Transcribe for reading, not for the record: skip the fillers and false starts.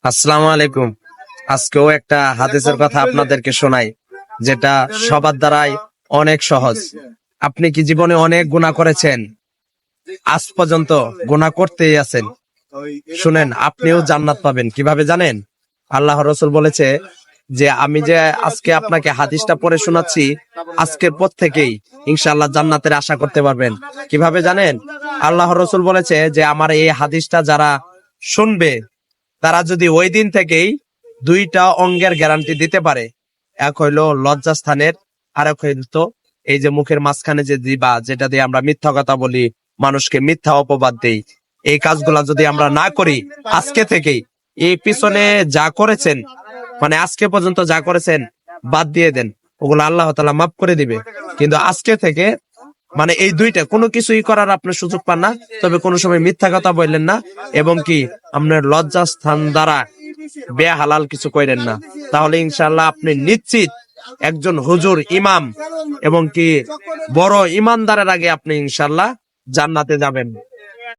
আসসালামু আলাইকুম। আজকেও একটা হাদিসের কথা আপনাদেরকে শোনাই, যেটা সবার দ্বারাই অনেক সহজ। আপনি কি জীবনে অনেক গুনাহ করেছেন? আজ পর্যন্ত গুনাহ করতেই আছেন। শুনেন, আপনিও জান্নাত পাবেন। কিভাবে জানেন? আল্লাহ রাসূল বলেছে যে আমি যে আজকে আপনাকে হাদিসটা পড়ে শোনাচ্ছি, আজকের পর থেকেই ইনশাআল্লাহ জান্নাতের আশা করতে পারবেন। কিভাবে জানেন? আল্লাহ রাসূল বলেছে যে আমার এই হাদিসটা যারা শুনবে, তারা যদি ওই দিন থেকেই দুইটা অঙ্গের গ্যারান্টি দিতে পারে, এক হইলো লজ্জাস্থানের, আর এক হইতো এই যে মুখের মাঝখানে যে দিবা, যেটা দিয়ে আমরা মিথ্যা কথা বলি, মানুষকে মিথ্যা অপবাদ দেই, এই কাজগুলা যদি আমরা না করি আজকে থেকেই, এই পিছনে যা করেছেন, মানে আজকে পর্যন্ত যা করেছেন বাদ দিয়ে দেন, ওগুলো আল্লাহ তাআলা মাফ করে দিবে। কিন্তু আজকে থেকে মানে এই দুইটা কোনো কিছুই করার আপনার সুযোগ পান না, তবে কোনো সময় মিথ্যা কথা বললেন না, এবং কি আপনার লজ্জাস্থান দ্বারা বেহালাল কিছু করেন না। তাহলে ইনশাআল্লাহ আপনি নিশ্চিত একজন হুজুর, ইমাম এবং কি বড় ইমানদারের আগে আপনি ইনশাআল্লাহ জান্নাতে যাবেন।